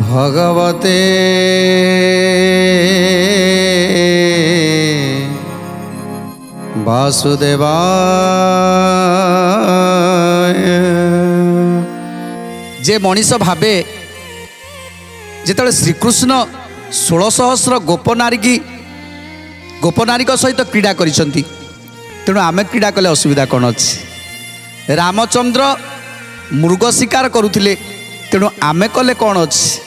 भगवते वासुदेवाय। जे मनीष भावे जिते श्रीकृष्ण 16 सहस्र गोपनारी सहित क्रीड़ा करिसंती, तेणु आमे क्रीड़ा कले असुविधा कौन अच्छी? रामचंद्र मृग शिकार करुले, तेणु आमे कले कौन अच्छी?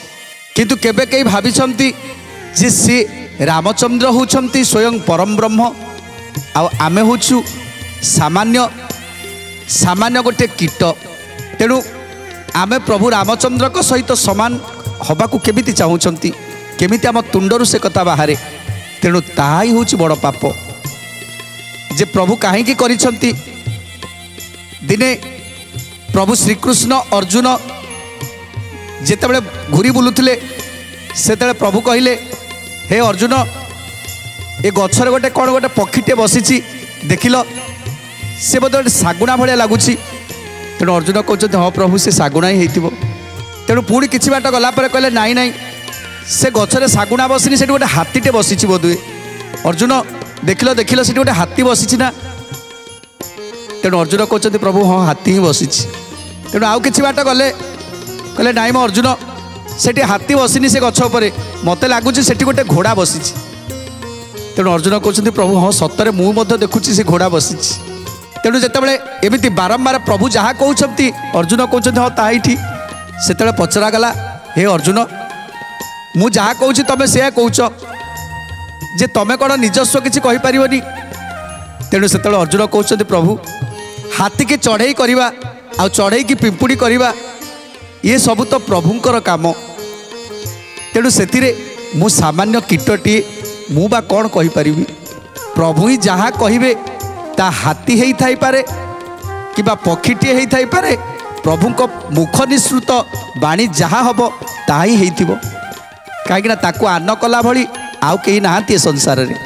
किंतु केबे कई भाविछंती जे सी रामचंद्र होउछंती स्वयं परम ब्रह्म, आमे होछु सामान्य गोटे कीट। तेणु आमे प्रभु रामचंद्र को सहित समान हबाकू केमिति चाहूछंती, केमिति आम तुंडरू से कथा बाहरे। तेणु ताहा ही होछि बड़ पाप जे प्रभु काहेकि करिछंती। दिने प्रभु श्रीकृष्ण अर्जुन जेतेबेले घूरी बुलुथिले, सेतेबेले प्रभु कहिले, हे अर्जुन ए गछरे गोटे कौन गोटे पक्षीटे बसीची देखिल, से बोधे सागुणा भाया लगुच। तेणु अर्जुन कहते हाँ प्रभु से सागुणा ही होइतिबो। तेणु पुणी किछि बाट गला परे कहले नाई नाई से गछरे सागुणा बसिनी, सेठी गोटे हाथीटे बसीची बोधुए। अर्जुन देखिल देखिल सेठी गोटे हाथी बसीची ना? तेणु अर्जुन कहते प्रभु हाँ हाथी ही बसीची। तेणु आउ किछि बाट गले कहले नाई मो अर्जुन सेठी हाथी बसिनी से गछ उपरे, मते लागुची सेठी गोटे घोड़ा बसीची। तेणु अर्जुन कहते प्रभु हाँ सतरे मु मध्य देखुची से घोड़ा बसीची। तेणु जेतेबेले एमिति बारंबार प्रभु जहाँ कहउछंती अर्जुन कहउछंती हाँ ताही ठीक। सेतेबेले पचरा गला, हे अर्जुन मु जहाँ कहउछि तमे से कहउछ जे तमे कौन निजस्व किछि कहि परिबनी? तेणु सेतेबेले अर्जुन कहउछंती प्रभु हाथी के चढ़ई करिबा आ चढ़ई की पिंपुड़ी करिबा ये सब तो प्रभुंकर काम। तेणु सेतिरे मु सामान्य कीटटी मु बा कौन कहि परिबी? प्रभु ही जहाँ कहिबे ता हाथी हेई थाई पारे किबा पक्षीटी हेई थाई पारे। प्रभु को मुख निसृत बाणी जहाँ हम ता ही हेइथिबो, कहीं ताकू आन कला भली आउ कहीं नाहांती संसार रे।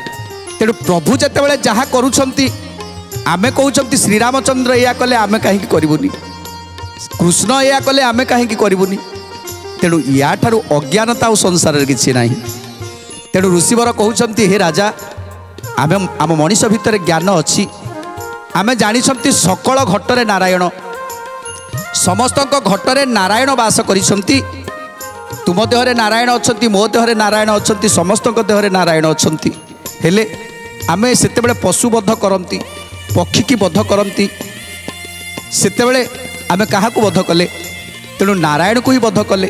तेणु प्रभु जेतेबेले जहाँ करूछंती आमे कहउछंती श्रीरामचंद्र या कले आमे कहीं करिबुनी, कृष्ण या कले आमे कहीं करिबुनी। तेणु या ठारू अज्ञानता और संसार रे किछि नाही। तेणु ऋषिवर कहउछंती हे राजा आमे आम मनीष भितर ज्ञान अच्छी, आमे जानिछंती सकल घटरे नारायण, समस्त घटरे नारायण वास करिछंती। तुम देहरे नारायण अछंती, मो देहरे नारायण अछंती, समस्त देहरे नारायण अछंती। हेले आमे सेतेबेले पशु बध करंती, पक्षी की बध करंती, सेतेबेले आमे काहाकू बध कले? तेणु नारायण को ही बध कले।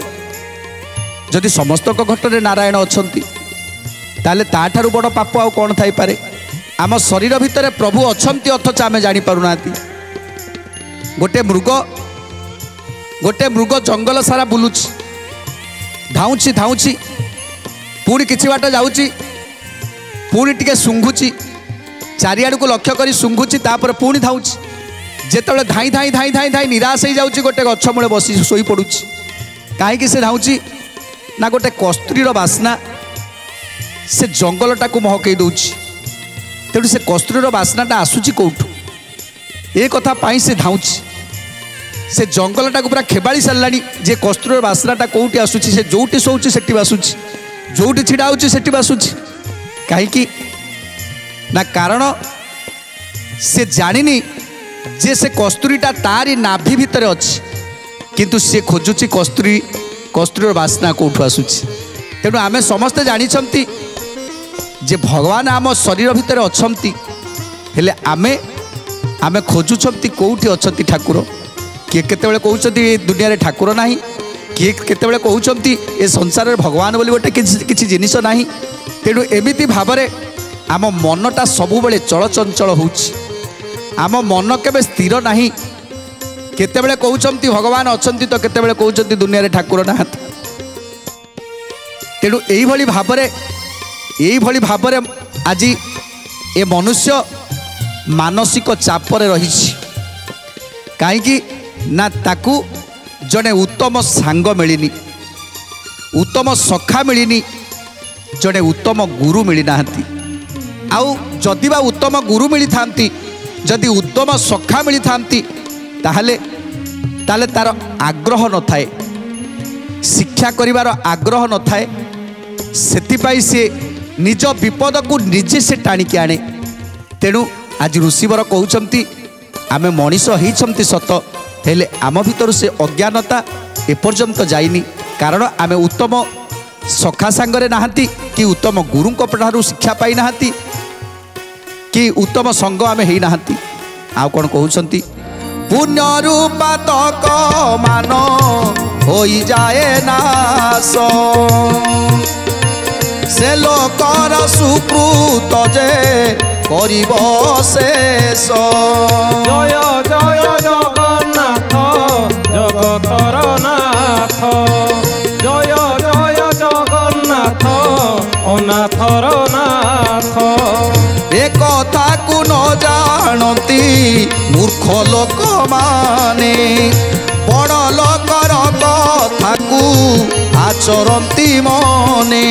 जदि समस्त घटरे नारायण अछंती ताले ताठारु बड़ पाप आउ कौन थाई पारे? आम शरीर भितर प्रभु अछंती अथच आमे जानि पारुनाती। गोटे मृग जंगल सारा बुलुची, धाउची धाउची, पुणी किछि बाट जाउची, पुणी टिके सुंघुची, चारिआड़ को लक्ष्य करी सुंघुची, तापर पुणी धाउची। जेतेबेले धाई धाई धाई धाई धाई निराश हो जाउची, गोटे गछ मूले बसी शोई पड़ुची। काहेकि से धाउची ना गोटे कस्तूरीर बास्ना से जंगलटा को महकई दउची। तेणु से कस्तूरीर बास्नाटा आसुची कौठू, ए कथा पाई से धाउची। से जंगलटा को पूरा खेबाड़ी साराणी जे कस्तूरीर बास्नाटा कौटी आसुची, से जोटी शोउची सेठी बासुची, जोटी छिड़ा होउची सेठी बासुची। काहेकि ना कारण से जानिनी जे से कस्तूरीटा तारी नाभि भितर अच्छी, किंतु से खोजुची कस्तूरीर बास्ना कौठू आसुची। तेणु आमे समस्ते जानिछंती जे भगवान आम शरीर भितर अछंती, हेले आमे आमे खोजुछंती कोउठी अछंती ठाकुर। किए केतेबेले कहउछंती ए दुनिया रे ठाकुर नाही, किए केतेबेले कहउछंती ए संसार रे भगवान बोली गोटे किछि जिनिस नाही। तेणु एमिति भाबरे आम मनटा सबुबेले चलचंचल होउछि, आम मन केबे स्थिर नाही। केतेबेले कहउछंती भगवान अछंती तो केतेबेले कहउछंती दुनिया रे ठाकुर नाहांती। तेणु एई भली भाबरे आज ए मनुष्य मानसिक चापरे रहिछि। काहेकि ना ताकू जने उत्तम सांग मिलिनी, उत्तम सखा मिलनी जड़े उत्तम गुरु मिली ना आउ जदि बा उत्तम गुरु मिली थांती जदि उत्तम सखा मिली थांती ताहले ताले तार आग्रह न थाए शिक्षा करिवार आग्रह न थाए सेतिपाई से निज विपद को निजे से टाणिकी आने तेणु आज ऋषिवर कहउछंती आमे मनीष होइछंती सत हेले आम भितर से अज्ञानता एपर्यंत जाइनी कारण आमे उत्तम सखा सांगरे नाहंती कि उत्तम गुरुं ठारू शिक्षा पाई नाहंती कि उत्तम संग आमे हेई नाहंती आ कोन कहउछंती पुण्य रूपातक मान होई जाए नाश से लोकर सुकृत जे करिब शेष जय जय जगन्नाथ जगतर नाथ जय जय जगन्नाथ अनाथर नाथ ए कथा को न जानती मूर्ख लोक माने बड़ लोकर कथा को आचरती मने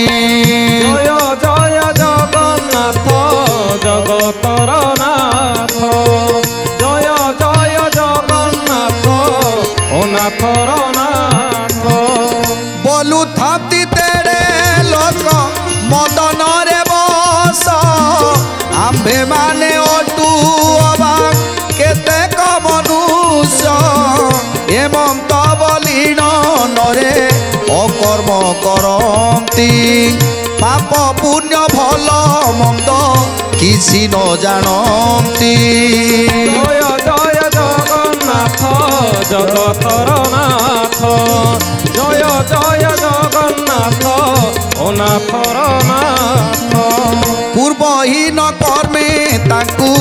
जय जय जगन्नाथ जगतर नाथ जय जय जगन्नाथ अनाथर नाथ बोलू थाती तेरे लोक मदन रे बस आम्भे माने अटू अबाक केते मनुष्य एवं तबलीन नरे अकर्म करती पाप पुण्य भल मंद किसी न जानती जय जय जगन्नाथ जगतर नाथ जय जय जगन्नाथ अनाथर नाथ पूर्वहीन कर्मे ताकू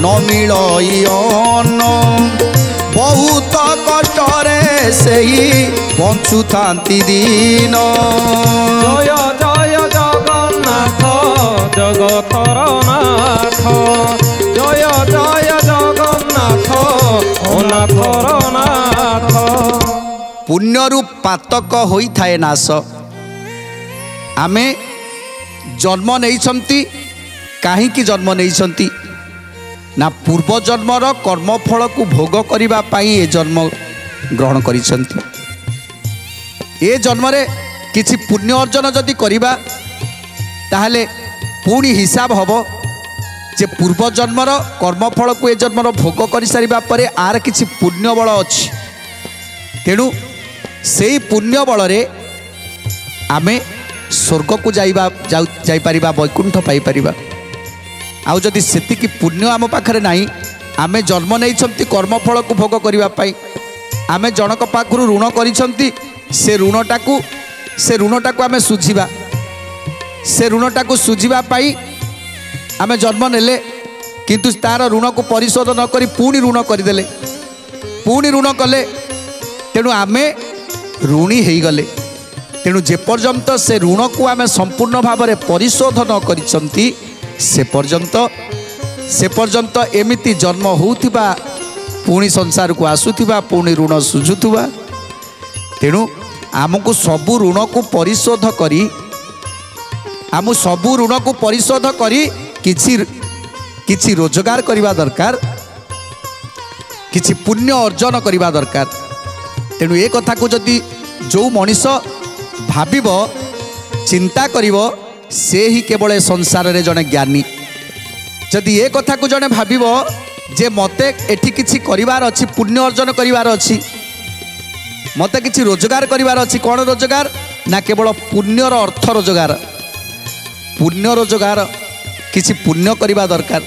न मिलई अन्न बहुत कष्टरे सही बंचु थांती दिन जय जय जगन्नाथ जगतर नाथ जय जय जगन्नाथ अनाथर नाथ पुण्यरु पातक होई थाए नाश आमे जन्म नहीं काहींकी जन्म नहीं ना पूर्व जन्मर कर्मफल को भोग करिबा पाई ए जन्म ग्रहण करिसंती ए जन्म रे किछि पुण्य अर्जन जदि करिबा ताहले पुणी हिसाब हबो जे पूर्व जन्मर कर्मफल को ए जन्मर भोग करि सारिबा परे आर किछि पुण्य बल अछि तेणु सेई पुण्य बल रे आमे स्वर्ग को जाई परिबा वैकुंठ पाई परिबा आउ जदि सेतिकी पुण्य आम पाखरे नाही आमे जन्म नहीं कर्मफल को भोग करिबा पाई आमे जनक पाखरु ऋण करिसंती से ऋणटाକୁ आमे सुझिबा से ऋणटाକୁ सुझिबा पाई आमे जन्म नेले किंतु तार ऋण को परिशोध न करी पुणी ऋण करदेले पुणी ऋण कले तेणु आमे ऋणी हो गले तेणु जेपर्यंत से ऋण को आमे संपूर्ण भाव में परिशोध न करिसंती से पर्यंत एमिति जन्म होउथिबा पुणी संसार को आसुथिबा पुणी ऋण सुझुथुबा तेणु आमको सबु ऋण को परिशोध करी आम सबु ऋण को परिशोध करी किछि रोजगार करिबा दरकार किछि पुण्य अर्जन करिबा दरकार तेणु ए कथा को जदि जो मनीष भाबिबो चिंता करिबो से ही केवल संसार रे जने ज्ञानी जदि ए कथा को जने भाबिबो जे मते एठी किछि करिवार अछि पुण्य अर्जन करिवार अछि मते किछि रोजगार करिवार अछि कोन रोजगार ना केवल पुण्यर अर्थ रोजगार पुण्य रोजगार किछि पुण्य करिबा दरकार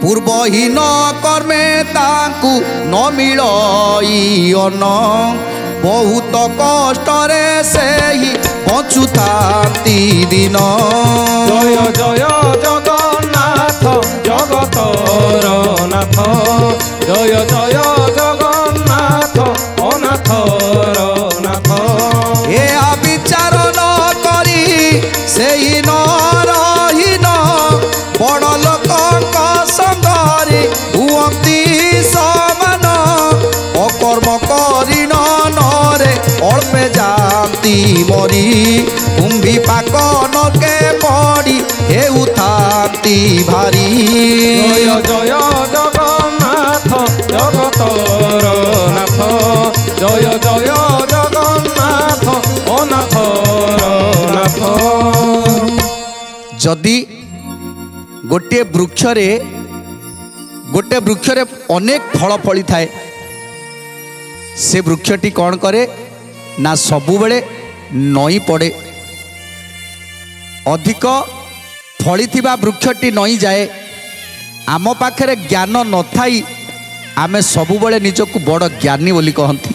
पूर्वहीन कर्मे ताकू न मिलई अन्न बहुत कष्टरे से ही बंचुथाती दिन जय जय जगन्नाथ जगतर नाथ जय जय जगन्नाथ अनाथर नाथ ए विचार न करी से ही न रहीन बड़ लोक संगरे हुअती समान अकर्म करी नरे अल्पे जाती मरी कुंभी पाक नके पड़ी हेउथांती भारी। जय जय जगन्नाथ जगतर नाथ जय जय जगन्नाथ अनाथर नाथ। जदि गोटे वृक्षरे अनेक फल फली थाए से वृक्षटी कौन करे ना सबुबले नई पड़े। अधिक फली थिबा वृक्षटी नई जाए। आम पाखरे ज्ञान न थाई आमे सबुबले निजको बड़ ज्ञानी बोली कहती।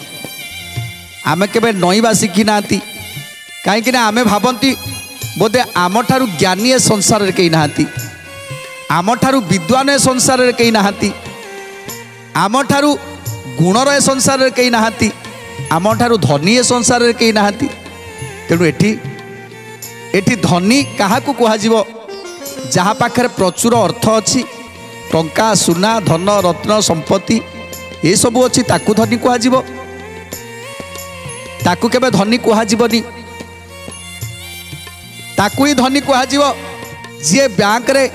आमे केबे नईबा शिखी नाती कहीं आमे भावती बोधे आम ठारू ज्ञानी ए संसार रे कहीं नाहांती, आम ठारू विद्वान ए संसार रे कहीं नाहांती, आम ठारू गुणर ए संसार रे कहीं नाहांती, आम ठारू धनी ए संसार रे कहीं नाहांती। तेणु एठी धनी काहाकू कुहाजिबो जहाँ पाखरे प्रचुर अर्थ अच्छी, टंका सुना धन रत्न संपत्ति ये सब अच्छी ताकू धनी कुहाजिबो। ताकू केबे धनी कुहाजिबोनी। ताकू ही धनी कुहाजिबो जे बैंक रे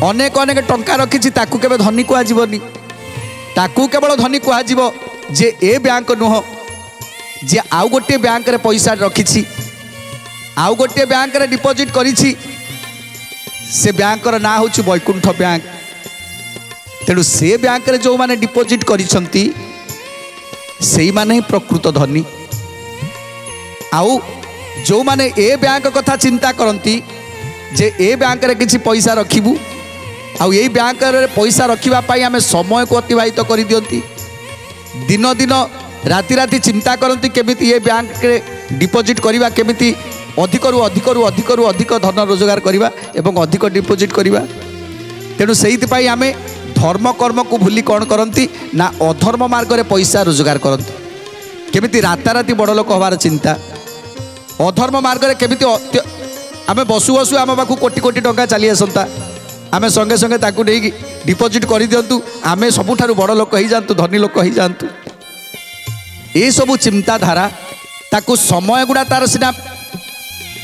अनेक अनेक टंका रखिछि ताकू केबे धनी कुहाजिबोनी। ताकू केवल धनी कुहाजिबो जे ए बैंक नुह जे आउ गोटे बैंक रे पैसा रखिछि, आउ गोटे बैंक रे डिपॉजिट करिछि, से बैंक रा ना होछि वैकुंठ बैंक। तेणु से बैंक रे जो माने डिपॉजिट करिसंती सेई माने ही प्रकृत धनी। आउ जो माने ए बैंक कथा चिंता करती जे ए बैंक रे किछि पैसा रखिबू आउ ए बैंक रे पैसा रखिबा पाई आमे समय को अतिबाहित करि दियंती। दिन दिन राति राति चिंता करती केमिति ए बैंक रे डिपॉजिट करिबा, केमिति अधिकरू अधिकरू अधिकरू अधिक धन रोजगार करिबा एवं अधिक डिपॉजिट करिबा। तेणु सेइति पाई आमे धर्म कर्म को भूली कौन करती ना अधर्म मार्ग रे पैसा रोजगार करती। केमिति राताराति बड़ लोक हबार चिंता, अधर्म मार्ग रे केमिति आमे बसु बसु आम पाखु कोटी कोटी टंका चली आसंता, आमे संगे संगे ताकू नहीं डिपॉजिट कर दिंतु, आमे सबुठारु बड़ लोक ही जातु, धनी लोक ही जातु। ये सबू चिंताधारा ताकू समय गुड़ा तार सीना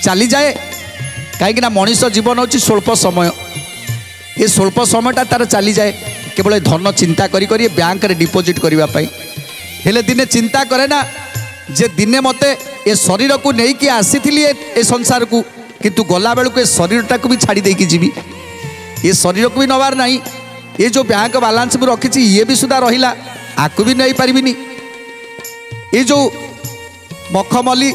चली जाए कहीं मनीष जीवन हूँ स्वल्प समय। ये स्वल्प समयटा तार चली जाए केवल धन चिंता करी करी बैंक रे डिपॉजिट करने। हेले दिने चिंता करे ना जे दिने मते ए शरीर को नहीं कि आसी ए संसार को, किंतु गला बेलू ए शरीरटा को भी छाड़ी देकी जीवी, ये शरीर को भी नबार नहीं। ये जो बैंक बालांस भी रखी ये भी सुधा रहिला आकु भी नहीं पारिबिनी। ये जो मखमली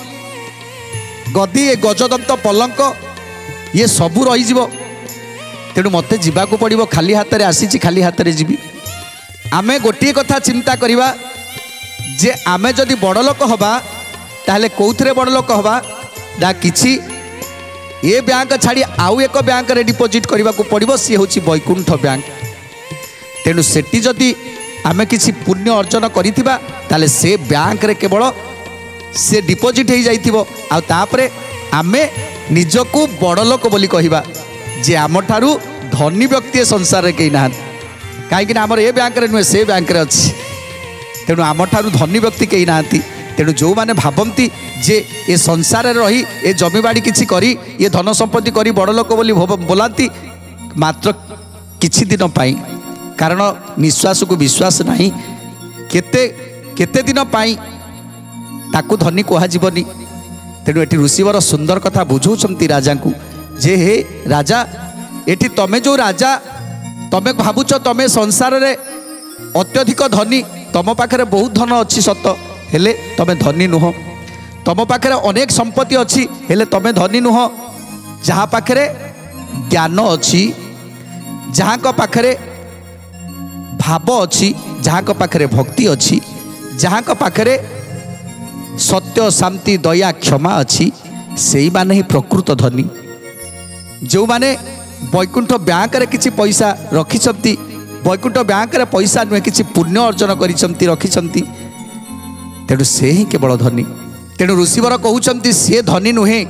गदी ए गजदंत पलंक ये सबू रही। तेणु मते जीवाकू पड़िबो, खाली हाथ रे आसीची खाली हाथ रे जीवी। आमे गोटे कथा चिंता करिबा जे आमे जदि बड़ लोक हबा ताहले कोउथरे बड़ लोक हबा ना किछि ए बैंक छाड़ी आउ एक बैंक रे डिपॉजिट करने को पड़ो, सी हूँ वैकुंठ बैंक। तेणु सेठी जदि आमे किछि पुण्य अर्जन करिथिबा ताले से बैंक रे केवल से डिपॉजिट हो जाइथिबो। आ तापरे आमे निजको बड़ लोक बोली कहिबा जे आम ठारू धनी व्यक्ति संसार रे केही ना, कहीं आमर ए बैंक रे नुहे से बैंक रे अछि। तेणु आम ठारू धनी व्यक्ति केही नांती। तेणु जो माने भावंती जे ए संसार रही ए जमीबाड़ी किछि करी ये धन संपत्ति करी बड़ लोक बोली बोलांती मात्र किछि दिन पाई, कारण निश्वास को विश्वास नहीं, केते केते दिन पाई ताकू धनी कहा जीवनी। तेणु एटी ऋषिवर सुंदर कथा बुझौछंती राजा को जे हे राजा एटी तमे जो राजा तमे भावुच तमे संसार रे अत्यधिक धनी, तम पाखरे बहुत धन अच्छी सत हेले तमे धनी नुह, तम पाखरे अनेक संपत्ति अच्छी हेले तमे धनी नुह। जहाँ पाखरे ज्ञान अच्छी, जहाँ को पाखरे भाव अच्छी, जहाँ को पाखरे भक्ति अच्छी, जहाँ को पाखरे सत्य शांति दया क्षमा अच्छी, से माने ही प्रकृत धनी। जो माने वैकुंठ बैंक रे किछि पैसा रखिछंती, वैकुंठ बैंक रे पैसा नुहे किछि पुण्य अर्जन करिछंती रखिछंती, तेणु से ही केवल धनी। तेणु ऋषिवर कहउछंती से धनी नुहे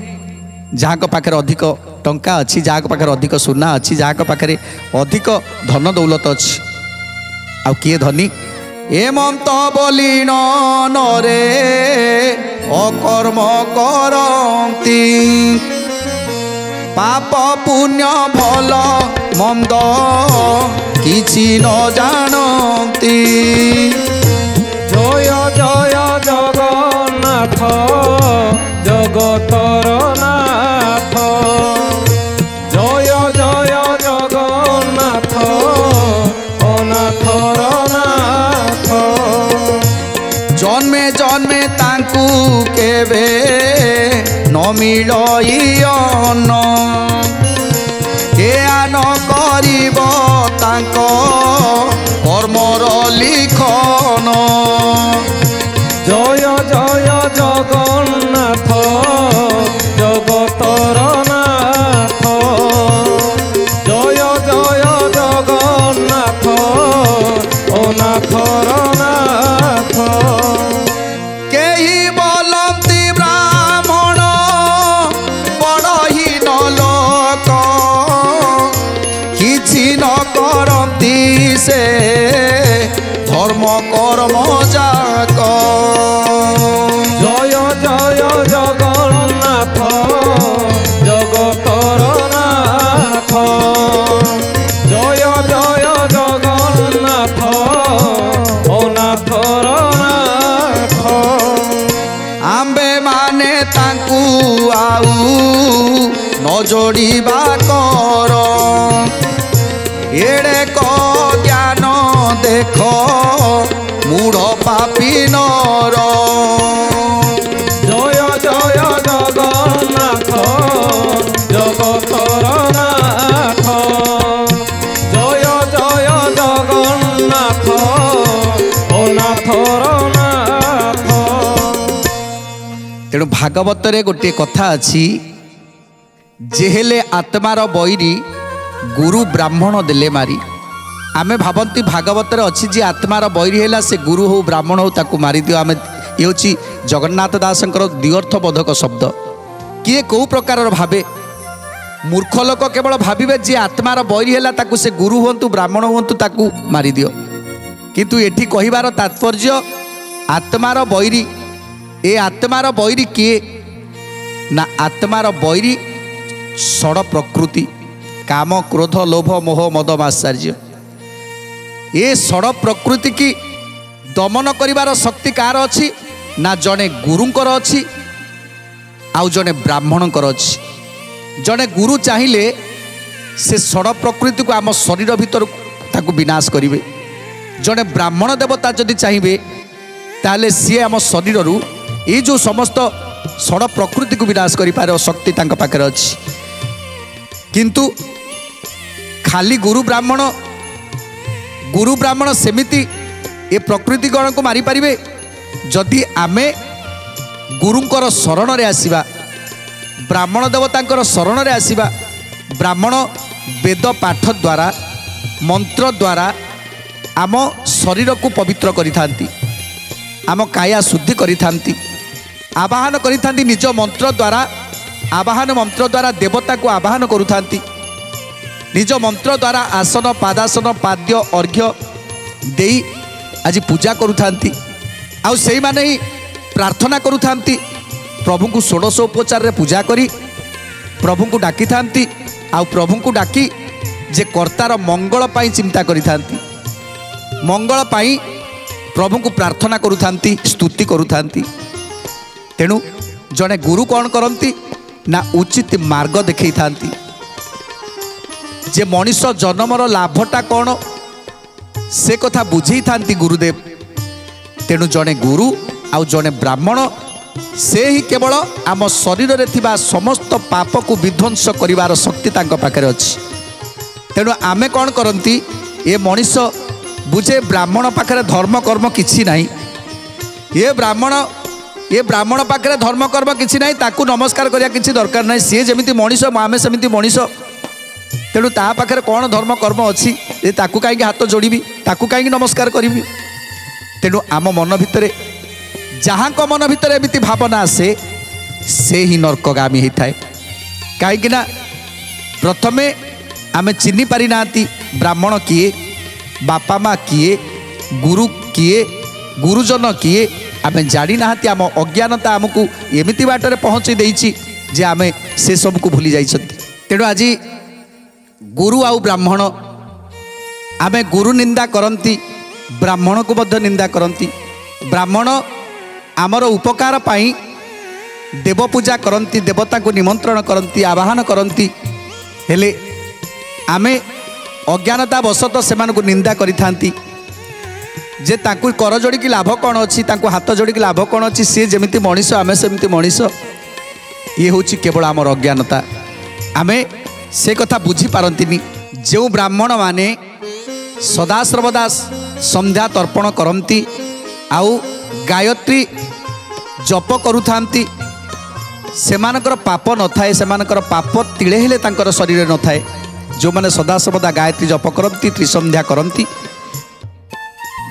जहाँ को पाखरे अधिक टंका अच्छी, जहाँ को पाखरे अधिक सुना अच्छी, जहाँ को पाखरे अधिक धन दौलत अच्छी। आ किए धनी হেমন্ত বলিন নরে অকর্ম করন্তি পাপ পুণ্য ভাল মন্দ কিছু ন জানতি। জয় জয় জগন্নাথ জগতর নাথ, জয় জয় জগন্নাথ অনাথর নাথ। জন্মে জন্মে তাঙ্কু কেবে ন মিলইয়ন কে আন করিব তাঙ্ক কর্মর লিখন। জয় জয় জগন্নাথ জগতর নাথ, জয় জয় জগন্নাথ অনাথর নাথ। কেহি বলন্তি ব্রাহ্মণ বড়হীন লোক কিছু ন করন্তি সে ধর্ম কর্ম যাক। জয় জয় জগন্নাথ জগতর নাথ, জয় জয় জগন্নাথ অনাথর নাথ। আম্বে মানে তাঙ্কু আউ ন যোড়িবা কর এড়ে ক জ্ঞান দেখ মূঢ় পাপী নর। জয় জয় জগন্নাথ জগতর নাথ, জয় জয় জগন্নাথ অনাথর নাথ। তেଣୁ ଭାଗବତରେ ଗୋଟିଏ କଥା ଅଛି, ଯେହେଲେ ଆତ୍ମାର ବୈରୀ ଗୁରୁ ବ୍ରାହ୍ମଣ ଦେଲେ ମାରି। ଆମେ ଭାବନ୍ତି ଭାଗବତରେ ଅଛି ଯେ ଆତ୍ମାର ବୈରୀ ହେଲା ସେ ଗୁରୁ ହଉ ବ୍ରାହ୍ମଣ ହଉ ତାକୁ ମାରିଦିଅ। ଆମେ ଇଏ ହେଉଛି ଜଗନ୍ନାଥ ଦାସଙ୍କର ଦ୍ୱିଅର୍ଥବୋଧକ ଶବ୍ଦ। କିଏ କେଉଁ ପ୍ରକାରର ଭାବେ? ମୂର୍ଖ ଲୋକ କେବଳ ଭାବିବେ ଯେ ଆତ୍ମାର ବୈରୀ ହେଲା ତାକୁ ସେ ଗୁରୁ ହୁଅନ୍ତୁ ବ୍ରାହ୍ମଣ ହୁଅନ୍ତୁ ତାକୁ ମାରିଦିଅ। କିନ୍ତୁ ଏଠି କହିବାର ତାତ୍ପର୍ଯ୍ୟ ଆତ୍ମାର ବୈରୀ, ଏ ଆତ୍ମାର ବୈରୀ କିଏ ନା ଆତ୍ମାର ବୈରୀ ଷଡ଼ ପ୍ରକୃତି, କାମ କ୍ରୋଧ ଲୋଭ ମୋହ ମଦ ମାତ୍ସର୍ଯ୍ୟ। ଏ ଷଡ଼ ପ୍ରକୃତି କି ଦମନ କରିବାର ଶକ୍ତି କାହାର ଅଛି ନା ଜଣେ ଗୁରୁଙ୍କର ଅଛି ଆଉ ଜଣେ ବ୍ରାହ୍ମଣଙ୍କର ଅଛି। ଜଣେ ଗୁରୁ ଚାହିଁଲେ ସେ ଷଡ଼ ପ୍ରକୃତିକୁ ଆମ ଶରୀର ଭିତରକୁ ତାକୁ ବିନାଶ କରିବେ। ଜଣେ ବ୍ରାହ୍ମଣ ଦେବତା ଯଦି ଚାହିଁବେ ତାହେଲେ ସିଏ ଆମ ଶରୀରରୁ ଏଇ ଯେଉଁ ସମସ୍ତ ଷଡ଼ ପ୍ରକୃତିକୁ ବିନାଶ କରିପାରିବ ଶକ୍ତି ତାଙ୍କ ପାଖରେ ଅଛି। କିନ୍ତୁ ଖାଲି ଗୁରୁ ବ୍ରାହ୍ମଣ ସେମିତି ଏ ପ୍ରକୃତି ଗଣକୁ ମାରିପାରିବେ ଯଦି ଆମେ ଗୁରୁଙ୍କର ଶରଣରେ ଆସିବା, ବ୍ରାହ୍ମଣ ଦେବତାଙ୍କର ଶରଣରେ ଆସିବା। ବ୍ରାହ୍ମଣ ବେଦ ପାଠ ଦ୍ୱାରା ମନ୍ତ୍ର ଦ୍ୱାରା ଆମ ଶରୀରକୁ ପବିତ୍ର କରିଥାନ୍ତି, ଆମ କାୟା ଶୁଦ୍ଧି କରିଥାନ୍ତି, ଆବାହନ କରିଥାନ୍ତି। ନିଜ ମନ୍ତ୍ର ଦ୍ୱାରା ଆବାହନ ମନ୍ତ୍ର ଦ୍ୱାରା ଦେବତାକୁ ଆବାହନ କରୁଥାନ୍ତି। ନିଜ ମନ୍ତ୍ର ଦ୍ୱାରା ଆସନ ପାଦାସନ ପାଦ୍ୟ ଅର୍ଘ୍ୟ ଦେଇ ଆଜି ପୂଜା କରୁଥାନ୍ତି। ଆଉ ସେଇମାନେ ହିଁ ପ୍ରାର୍ଥନା କରୁଥାନ୍ତି। ପ୍ରଭୁଙ୍କୁ ଷୋଡ଼ଶ ଉପଚାରରେ ପୂଜା କରି ପ୍ରଭୁଙ୍କୁ ଡାକିଥାନ୍ତି। ଆଉ ପ୍ରଭୁଙ୍କୁ ଡାକି ଯେ କର୍ତ୍ତାର ମଙ୍ଗଳ ପାଇଁ ଚିନ୍ତା କରିଥାନ୍ତି, ମଙ୍ଗଳ ପାଇଁ ପ୍ରଭୁଙ୍କୁ ପ୍ରାର୍ଥନା କରୁଥାନ୍ତି, ସ୍ତୁତି କରୁଥାନ୍ତି। ତେଣୁ ଜଣେ ଗୁରୁ କ'ଣ କରନ୍ତି ନା ଉଚିତ ମାର୍ଗ ଦେଖାଇଥାନ୍ତି ଯେ ମଣିଷ ଜନ୍ମର ଲାଭଟା କ'ଣ ସେ କଥା ବୁଝେଇଥାନ୍ତି ଗୁରୁଦେବ। ତେଣୁ ଜଣେ ଗୁରୁ ଆଉ ଜଣେ ବ୍ରାହ୍ମଣ ସେ ହିଁ କେବଳ ଆମ ଶରୀରରେ ଥିବା ସମସ୍ତ ପାପକୁ ବିଧ୍ୱଂସ କରିବାର ଶକ୍ତି ତାଙ୍କ ପାଖରେ ଅଛି। ତେଣୁ ଆମେ କ'ଣ କରନ୍ତି, ଏ ମଣିଷ ବୁଝେ ବ୍ରାହ୍ମଣ ପାଖରେ ଧର୍ମ କର୍ମ କିଛି ନାହିଁ, ଏ ବ୍ରାହ୍ମଣ ପାଖରେ ଧର୍ମ କର୍ମ କିଛି ନାହିଁ, ତାକୁ ନମସ୍କାର କରିବା କିଛି ଦରକାର ନାହିଁ, ସିଏ ଯେମିତି ମଣିଷ ଆମେ ସେମିତି ମଣିଷ। ତେଣୁ ତା ପାଖରେ କ'ଣ ଧର୍ମ କର୍ମ ଅଛି ଯେ ତାକୁ କାହିଁକି ହାତ ଯୋଡ଼ିବି, ତାକୁ କାହିଁକି ନମସ୍କାର କରିବି। ତେଣୁ ଆମ ମନ ଭିତରେ ଯାହାଙ୍କ ମନ ଭିତରେ ଏମିତି ଭାବନା ଆସେ ସେ ହିଁ ନର୍କଗାମୀ ହେଇଥାଏ। କାହିଁକି ନା ପ୍ରଥମେ ଆମେ ଚିହ୍ନି ପାରିନାହାନ୍ତି ବ୍ରାହ୍ମଣ କିଏ, ବାପା ମା କିଏ, ଗୁରୁ किए गुरुजन किए आम जानी ना आम अज्ञानता आमको एमती बाटर पहुँचे देछि जे आम से सब को भूली जाइछथि। तेणु आज गुरु आउ ब्राह्मण आम गुरु निंदा करती ब्राह्मण को मध्य निंदा करती। ब्राह्मण आमर उपकार पाई देव पूजा करती देवता को निमंत्रण करती आवाहन करती हेले आमे अज्ञानता वशत से निंदा करिथांती जे ताकू कर जोड़िकी लाभ कौन अच्छी हाथ जोड़िकी लाभ कौन अच्छी सी जमी मनीष आम सेमती मनीष ये हूँ केवल आमर अज्ञानता आमे से कथा बुझी पारंतिनी। जो ब्राह्मण माने सदा सर्वदा संध्या तर्पण करती आउ गायत्री जप करुथांती सेमानकर पाप न थाए सेमानकर पाप तिले हेले तांकर शरीर न थाए। जो माने सदा सर्वदा गायत्री जप करती त्रिसंध्या करती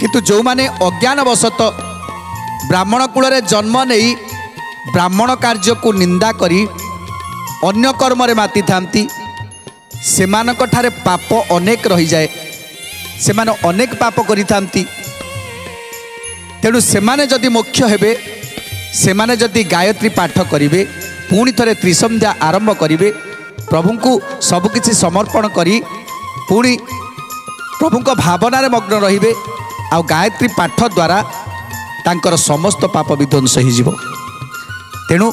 किंतु जो माने अज्ञान वशत ब्राह्मण कूल रे जन्म नहीं ब्राह्मण कार्य को निंदा करी अन्य कर्म रे माति थांती सेमानक ठारे पाप अनेक रही जाए सेमाने अनेक पाप करी थांती। तेणु सेमाने जदि मोक्ष हेबे सेमाने जदि गायत्री पाठ करिवे पुणी थरे त्रिसंध्या आरंभ करिवे प्रभु को सबकिछि समर्पण करी पुणी प्रभु को भावनार मग्न रहिबे आ गायत्री पाठ द्वारा तांकर समस्त पाप विध्वंस हो जिवो। तेणु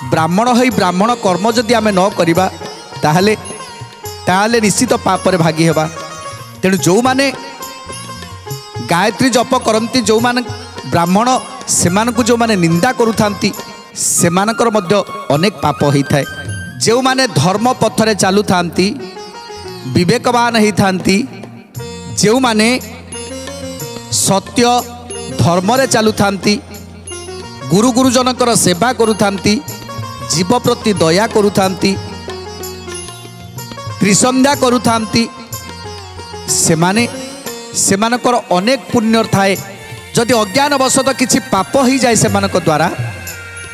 ब्राह्मण होई ब्राह्मण कर्म जदि आमे न करिबा ताहले ताहले निश्चित पापर भागी हेबा। तेणु जो माने गायत्री जप करती जो माने ब्राह्मण सेमानकु जो माने निंदा करुथांती सेमानकर मध्य अनेक पाप होइथाए। जो माने धर्म पथरे चालू थांती विवेकवान ही थांती जो माने सत्य धर्म रे चालू थांती गुरु गुरुजनकर सेवा करुथांती जीव प्रति दया करुथांती त्रिसंध्या करुथांती सेमाने सेमानकर अनेक पुण्य थाए। जदि अज्ञान वशत किछि पाप हो जाए सेमानक द्वारा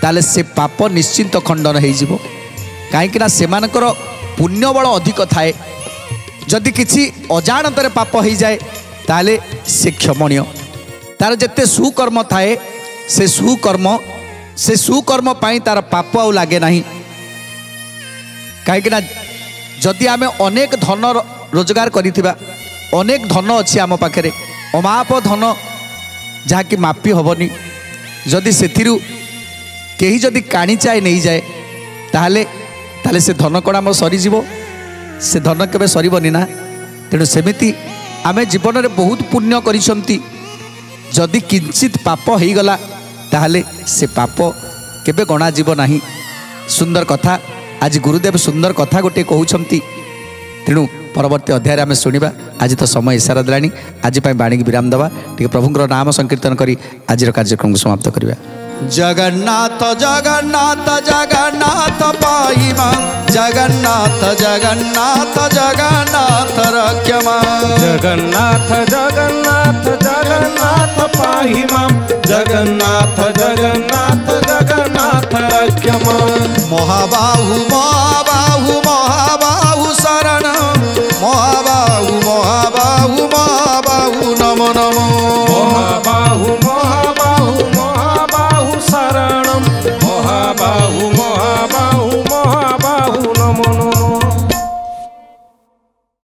ताले से पाप निश्चिंत खंडन हो जिवो कहीं सेमानकर पुण्य बल अधिक थाए। जदि किछि अजाणतरे पाप हो जाए ताले से क्षमणीय तार जेते सुकर्म थाए से सुकर्म पाई तार पाप आउ लागे नहीं। कहीं जदि आमे अनेक धन रोजगार करिथिबा अनेक धन अच्छी आम पाखे अमाप धन जहाँ कि मापी हेनी जदि से कहीं जदि काणीचाए नहीं जाए ताहले ताहले से धन कण आम सरीज से धन केबे सरबनी ना। तेणु सेमिति आमे जीवन में बहुत पुण्य करिसंती जदि किंचित पाप हो गला ताहले से पाप केबे गणा जीव नाही। सुंदर कथा आज गुरुदेव सुंदर कथा गोटे कहउछंती। तेणु परवर्ती अध्याय आम शुणा आज तो समय इशारा देलानी आज बाणी की विराम दवा टे प्रभुंर नाम संकीर्तन करी आज कार्यक्रम को समाप्त करवा। जगन्नाथ जगन्नाथ जगन्नाथ पाहिमा जगन्नाथ जगन्नाथ जगन्नाथ रक्षमा जगन्नाथ जगन्नाथ जगन्नाथ पाहिमा जगन्नाथ जगन्नाथ जगन्नाथ रक्षमा महाबाहु महाबाहु